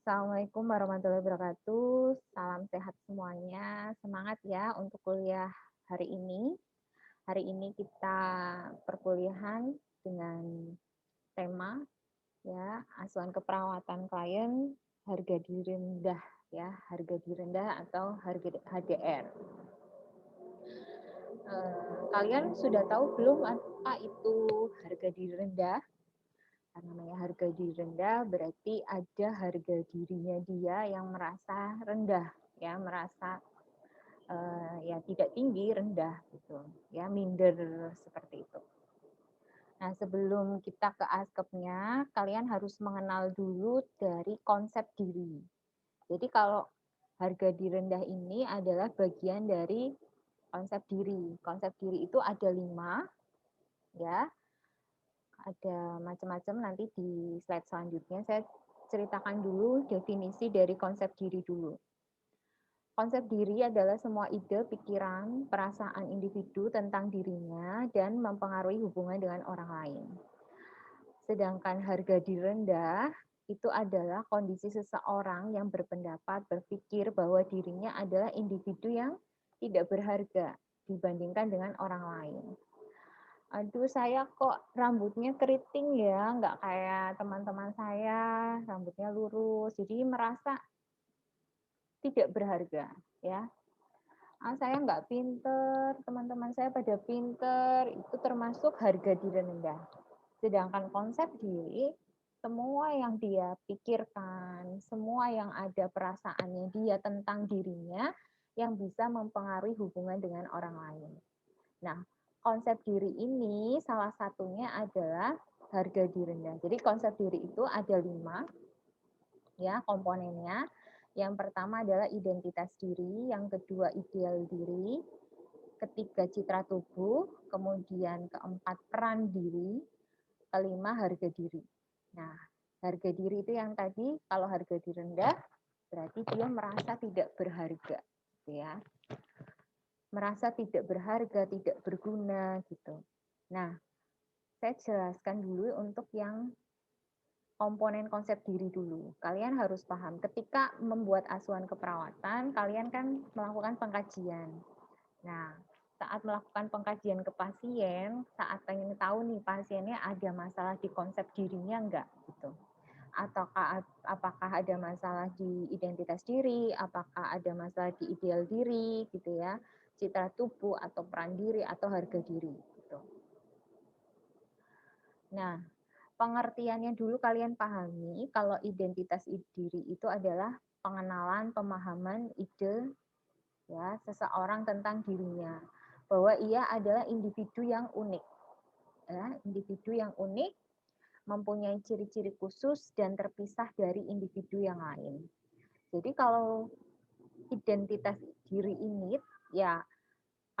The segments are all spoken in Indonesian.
Assalamualaikum warahmatullahi wabarakatuh. Salam sehat semuanya. Semangat ya untuk kuliah hari ini. Hari ini kita perkuliahan dengan tema ya asuhan keperawatan klien harga diri rendah ya, harga diri rendah atau harga HDR. Kalian sudah tahu belum apa itu harga diri rendah? Namanya harga diri rendah berarti ada harga dirinya dia yang merasa rendah ya, merasa ya tidak tinggi, rendah gitu ya, minder seperti itu. Nah, sebelum kita ke askepnya, kalian harus mengenal dulu dari konsep diri. Jadi kalau harga diri rendah ini adalah bagian dari konsep diri. Konsep diri itu ada 5 ya, ada macam-macam. Nanti di slide selanjutnya saya ceritakan dulu definisi dari konsep diri dulu. Konsep diri adalah semua ide, pikiran, perasaan individu tentang dirinya dan mempengaruhi hubungan dengan orang lain. Sedangkan harga diri rendah itu adalah kondisi seseorang yang berpendapat, berpikir bahwa dirinya adalah individu yang tidak berharga dibandingkan dengan orang lain. Aduh, saya kok rambutnya keriting ya, nggak kayak teman-teman saya, rambutnya lurus. Jadi merasa tidak berharga, ya. Saya nggak pinter, teman-teman saya pada pinter, itu termasuk harga diri rendah. Sedangkan konsep diri, semua yang dia pikirkan, semua yang ada perasaannya dia tentang dirinya, yang bisa mempengaruhi hubungan dengan orang lain. Nah, konsep diri ini salah satunya adalah harga diri rendah. Jadi konsep diri itu ada 5 ya komponennya. Yang pertama adalah identitas diri, yang kedua ideal diri, ketiga citra tubuh, kemudian keempat peran diri, kelima harga diri. Nah, harga diri itu yang tadi kalau harga diri rendah berarti dia merasa tidak berharga, gitu ya. Merasa tidak berharga, tidak berguna gitu. Nah, saya jelaskan dulu untuk yang komponen konsep diri dulu. Kalian harus paham, ketika membuat asuhan keperawatan, kalian kan melakukan pengkajian. Nah, saat melakukan pengkajian ke pasien, saat pengen tahu nih pasiennya ada masalah di konsep dirinya enggak gitu. Ataukah apakah ada masalah di identitas diri, apakah ada masalah di ideal diri gitu ya, citra tubuh atau peran diri atau harga diri gitu. Nah, pengertiannya dulu kalian pahami kalau identitas diri itu adalah pengenalan, pemahaman, ide ya seseorang tentang dirinya, bahwa ia adalah individu yang unik. Ya, individu yang unik mempunyai ciri-ciri khusus dan terpisah dari individu yang lain. Jadi kalau identitas diri ini ya,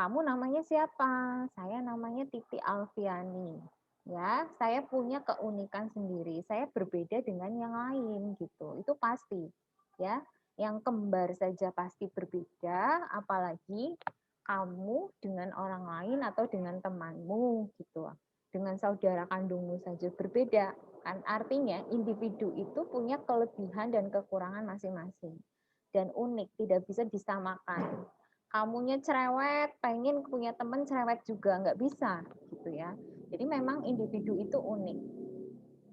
kamu namanya siapa? Saya namanya Titi Alfiani. Ya, saya punya keunikan sendiri. Saya berbeda dengan yang lain gitu. Itu pasti. Ya, yang kembar saja pasti berbeda, apalagi kamu dengan orang lain atau dengan temanmu gitu. Dengan saudara kandungmu saja berbeda. Kan artinya individu itu punya kelebihan dan kekurangan masing-masing. Dan unik, tidak bisa disamakan. Kamunya cerewet, pengen punya teman cerewet juga, nggak bisa gitu ya. Jadi memang individu itu unik,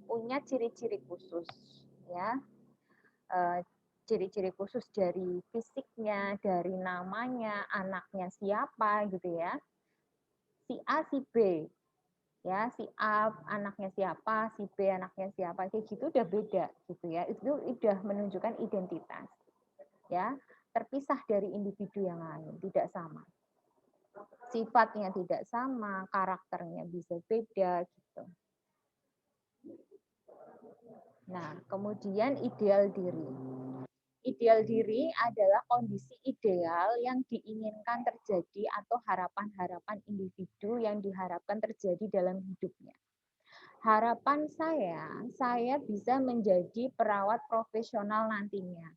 punya ciri-ciri khusus ya. Ciri-ciri khusus dari fisiknya, dari namanya, anaknya siapa gitu ya. Si A, si B, ya si A anaknya siapa, si B anaknya siapa, kayak gitu udah beda gitu ya. Itu udah menunjukkan identitas ya, terpisah dari individu yang lain, tidak sama. Sifatnya tidak sama, karakternya bisa beda gitu. Nah, kemudian ideal diri. Ideal diri adalah kondisi ideal yang diinginkan terjadi atau harapan-harapan individu yang diharapkan terjadi dalam hidupnya. Harapan saya bisa menjadi perawat profesional nantinya.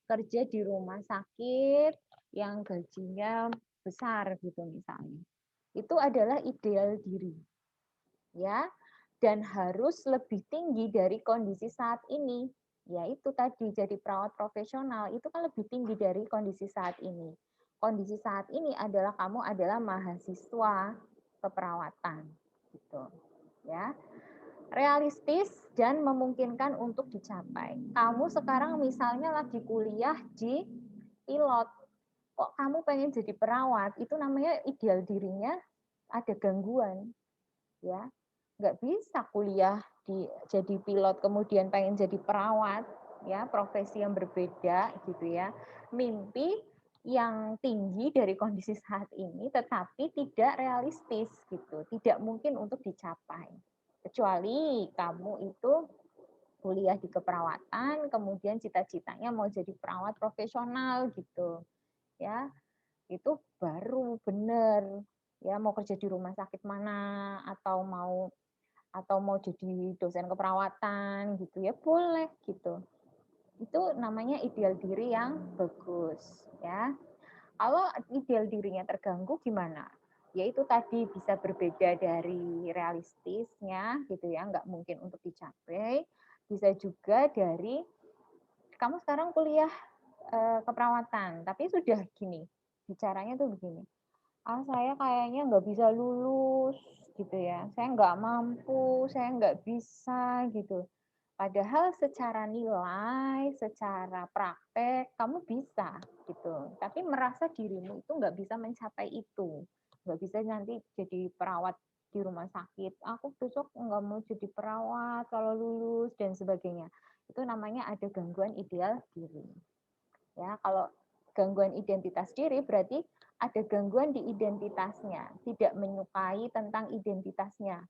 Kerja di rumah sakit yang gajinya besar gitu misalnya. Itu adalah ideal diri. Ya, dan harus lebih tinggi dari kondisi saat ini. Ya itu tadi, jadi perawat profesional itu kan lebih tinggi dari kondisi saat ini. Kondisi saat ini adalah kamu adalah mahasiswa keperawatan gitu. Ya. Realistis dan memungkinkan untuk dicapai. Kamu sekarang misalnya lagi kuliah di pilot, kok kamu pengen jadi perawat, itu namanya ideal dirinya ada gangguan, ya. Nggak bisa kuliah jadi pilot kemudian pengen jadi perawat, ya, profesi yang berbeda gitu ya. Mimpi yang tinggi dari kondisi saat ini tetapi tidak realistis gitu, tidak mungkin untuk dicapai. Kecuali kamu itu kuliah di keperawatan, kemudian cita-citanya mau jadi perawat profesional gitu, ya. Itu baru benar, ya, mau kerja di rumah sakit mana atau mau jadi dosen keperawatan gitu ya boleh gitu. Itu namanya ideal diri yang bagus, ya. Kalau ideal dirinya terganggu gimana? Ya itu tadi bisa berbeda dari realistisnya gitu ya, nggak mungkin untuk dicapai. Bisa juga dari kamu sekarang kuliah keperawatan, tapi sudah gini, bicaranya tuh begini, ah saya kayaknya nggak bisa lulus gitu ya, saya nggak mampu, saya nggak bisa gitu. Padahal secara nilai, secara praktek, kamu bisa gitu. Tapi merasa dirimu itu nggak bisa mencapai itu. Nggak bisa nanti jadi perawat di rumah sakit. Aku besok nggak mau jadi perawat kalau lulus dan sebagainya. Itu namanya ada gangguan ideal diri. Ya, kalau gangguan identitas diri berarti ada gangguan di identitasnya, tidak menyukai tentang identitasnya,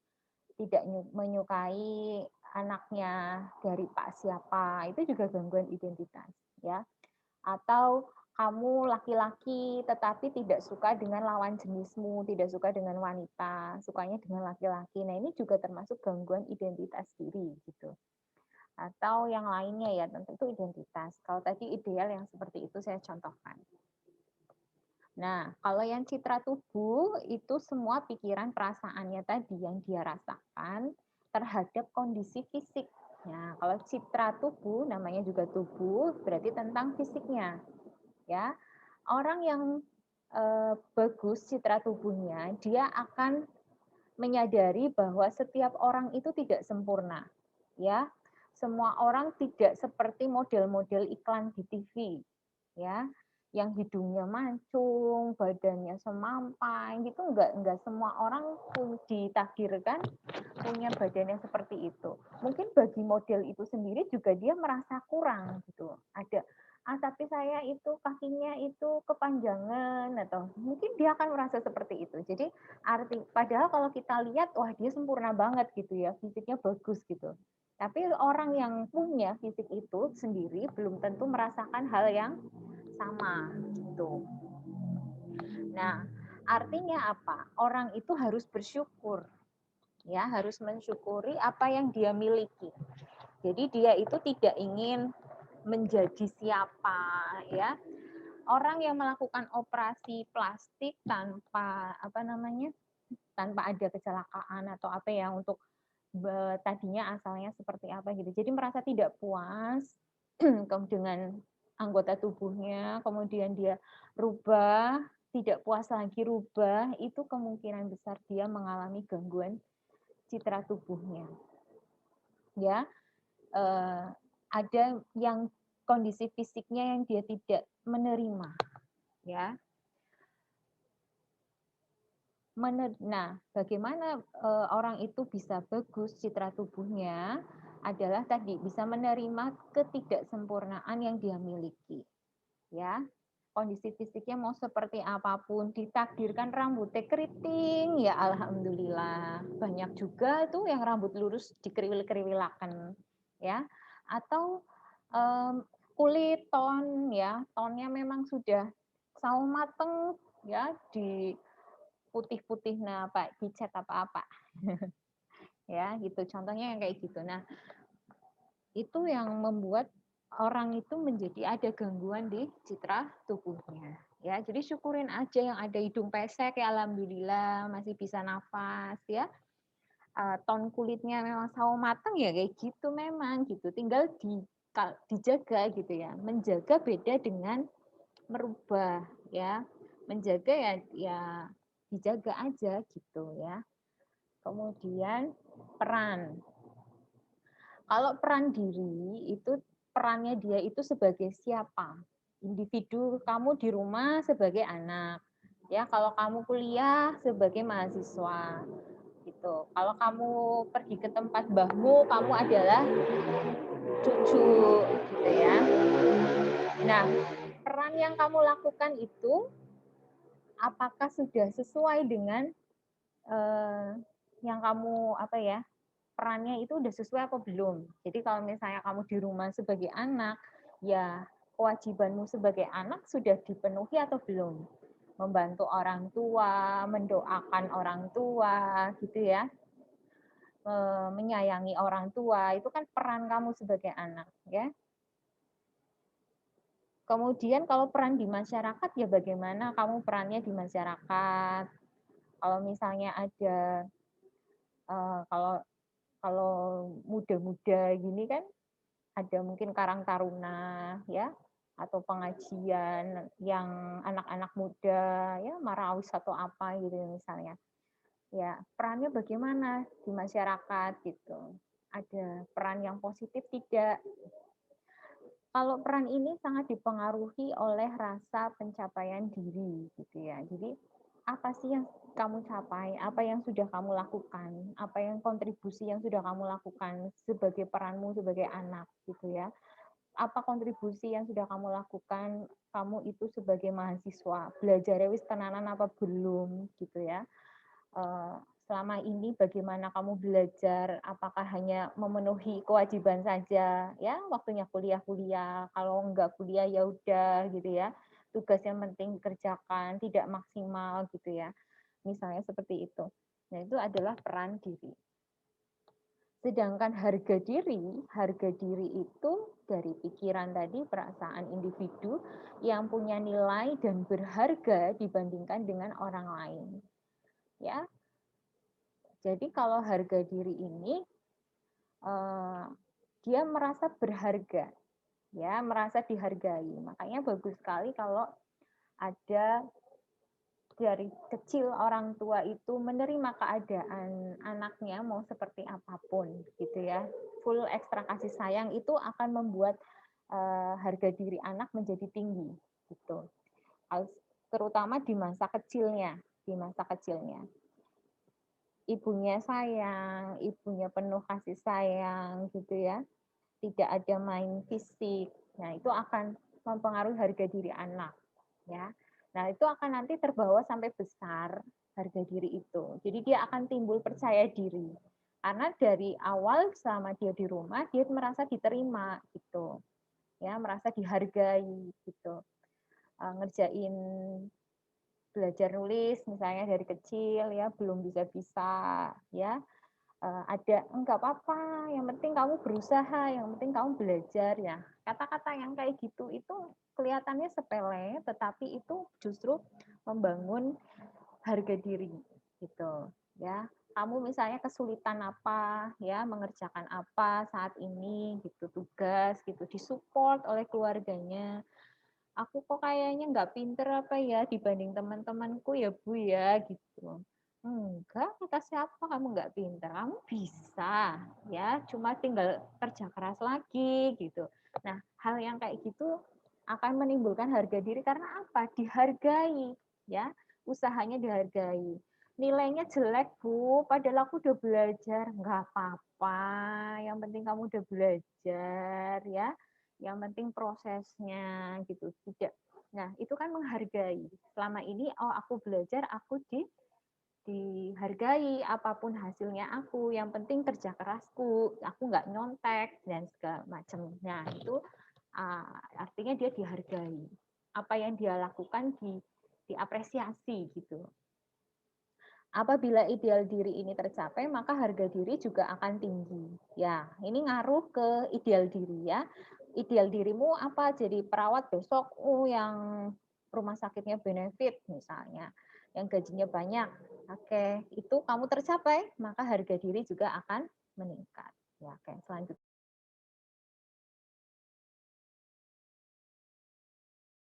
tidak menyukai anaknya dari Pak siapa, itu juga gangguan identitas, ya. Atau kamu laki-laki tetapi tidak suka dengan lawan jenismu, tidak suka dengan wanita, sukanya dengan laki-laki. Nah, ini juga termasuk gangguan identitas diri gitu. Atau yang lainnya ya, tentu itu identitas. Kalau tadi ideal yang seperti itu saya contohkan. Nah, kalau yang citra tubuh itu semua pikiran perasaannya tadi yang dia rasakan terhadap kondisi fisik. Nah, kalau citra tubuh namanya juga tubuh berarti tentang fisiknya, ya. Orang yang bagus citra tubuhnya, dia akan menyadari bahwa setiap orang itu tidak sempurna, ya. Semua orang tidak seperti model-model iklan di TV, ya, yang hidungnya mancung, badannya semampai, gitu enggak semua orang pun ditakdirkan punya badan yang seperti itu. Mungkin bagi model itu sendiri juga dia merasa kurang gitu. Ada tapi saya itu kakinya itu kepanjangan atau mungkin dia akan merasa seperti itu. Jadi padahal kalau kita lihat wah dia sempurna banget gitu ya, fisiknya bagus gitu. Tapi orang yang punya fisik itu sendiri belum tentu merasakan hal yang sama gitu. Nah, artinya apa? Orang itu harus bersyukur, ya, harus mensyukuri apa yang dia miliki. Jadi dia itu tidak ingin menjadi siapa, ya. Orang yang melakukan operasi plastik tanpa tanpa ada kecelakaan atau apa ya untuk tadinya asalnya seperti apa gitu. Jadi merasa tidak puas dengan anggota tubuhnya, kemudian dia rubah, tidak puas lagi rubah, itu kemungkinan besar dia mengalami gangguan citra tubuhnya. Ya, ada yang kondisi fisiknya yang dia tidak menerima, ya. Nah, bagaimana orang itu bisa bagus citra tubuhnya adalah tadi bisa menerima ketidaksempurnaan yang dia miliki, ya. Kondisi fisiknya mau seperti apapun, ditakdirkan rambutnya keriting, ya alhamdulillah. Banyak juga tuh yang rambut lurus dikeriwil-keriwilaken, ya. Atau kulit ya, tonnya memang sudah sawo mateng, ya, di putih-putih nah Pak, dicat apa-apa. Ya, gitu. Contohnya yang kayak gitu. Nah, itu yang membuat orang itu menjadi ada gangguan di citra tubuhnya. Ya, jadi syukurin aja yang ada hidung pesek ya alhamdulillah masih bisa nafas ya. Ton kulitnya memang sawo mateng ya kayak gitu memang gitu. Tinggal dijaga gitu ya. Menjaga beda dengan merubah ya. Menjaga ya dijaga aja gitu ya. Kemudian peran. Kalau peran diri itu perannya dia itu sebagai siapa? Individu kamu di rumah sebagai anak. Ya, kalau kamu kuliah sebagai mahasiswa gitu. Kalau kamu pergi ke tempat mbahmu, kamu adalah cucu gitu ya. Nah, peran yang kamu lakukan itu apakah sudah sesuai dengan yang kamu perannya itu udah sesuai apa belum? Jadi kalau misalnya kamu di rumah sebagai anak, ya kewajibanmu sebagai anak sudah dipenuhi atau belum? Membantu orang tua, mendoakan orang tua, gitu ya. Menyayangi orang tua, itu kan peran kamu sebagai anak, ya. Kemudian kalau peran di masyarakat, ya bagaimana kamu perannya di masyarakat? Kalau misalnya ada, kalau kalau muda-muda gini kan ada mungkin Karang Taruna ya atau pengajian yang anak-anak muda ya Maraus atau apa gitu misalnya. Ya, perannya bagaimana di masyarakat gitu. Ada peran yang positif tidak? Kalau peran ini sangat dipengaruhi oleh rasa pencapaian diri gitu ya. Jadi apa sih yang kamu capai, apa yang sudah kamu lakukan, apa yang kontribusi yang sudah kamu lakukan sebagai peranmu sebagai anak gitu ya. Apa kontribusi yang sudah kamu lakukan, kamu itu sebagai mahasiswa, belajar wis tenanan apa belum gitu ya. Selama ini bagaimana kamu belajar, apakah hanya memenuhi kewajiban saja, ya waktunya kuliah-kuliah, kalau enggak kuliah ya udah gitu ya, tugas yang penting dikerjakan, tidak maksimal gitu ya, misalnya seperti itu. Nah itu adalah peran diri. Sedangkan harga diri itu dari pikiran tadi, perasaan individu yang punya nilai dan berharga dibandingkan dengan orang lain. Ya, jadi kalau harga diri ini dia merasa berharga, ya merasa dihargai. Makanya bagus sekali kalau ada dari kecil orang tua itu menerima keadaan anaknya mau seperti apapun gitu ya. Full ekstra kasih sayang itu akan membuat harga diri anak menjadi tinggi gitu. Terutama di masa kecilnya, Ibunya sayang, ibunya penuh kasih sayang gitu ya. Tidak ada main fisik. Nah, itu akan mempengaruhi harga diri anak ya. Nah, itu akan nanti terbawa sampai besar harga diri itu. Jadi dia akan timbul percaya diri. Karena dari awal selama dia di rumah, dia merasa diterima gitu. Ya, merasa dihargai gitu. Ngerjain belajar nulis misalnya dari kecil ya, belum bisa-bisa ya. Ada enggak apa-apa, yang penting kamu berusaha, yang penting kamu belajar ya. Kata-kata yang kayak gitu itu kelihatannya sepele, tetapi itu justru membangun harga diri gitu ya. Kamu misalnya kesulitan apa ya, mengerjakan apa saat ini gitu, tugas gitu, disupport oleh keluarganya. Aku kok kayaknya nggak pinter apa ya dibanding teman-temanku ya Bu ya gitu. Enggak, kata siapa kamu nggak pinter, kamu bisa ya, cuma tinggal kerja keras lagi gitu. Nah, hal yang kayak gitu akan menimbulkan harga diri karena apa? Dihargai ya, usahanya dihargai. Nilainya jelek Bu, padahal aku udah belajar, nggak apa-apa, yang penting kamu udah belajar ya, yang penting prosesnya gitu. Tidak, nah itu kan menghargai. Selama ini oh aku belajar, aku dihargai apapun hasilnya aku, yang penting kerja kerasku, aku nggak nyontek dan segala macamnya. Itu artinya dia dihargai, apa yang dia lakukan diapresiasi gitu. Apabila ideal diri ini tercapai, maka harga diri juga akan tinggi. Ya, ini ngaruh ke ideal diri ya. Ideal dirimu apa? Jadi perawat besok, yang rumah sakitnya benefit misalnya, yang gajinya banyak. Oke, itu kamu tercapai, maka harga diri juga akan meningkat. Ya, oke, selanjutnya.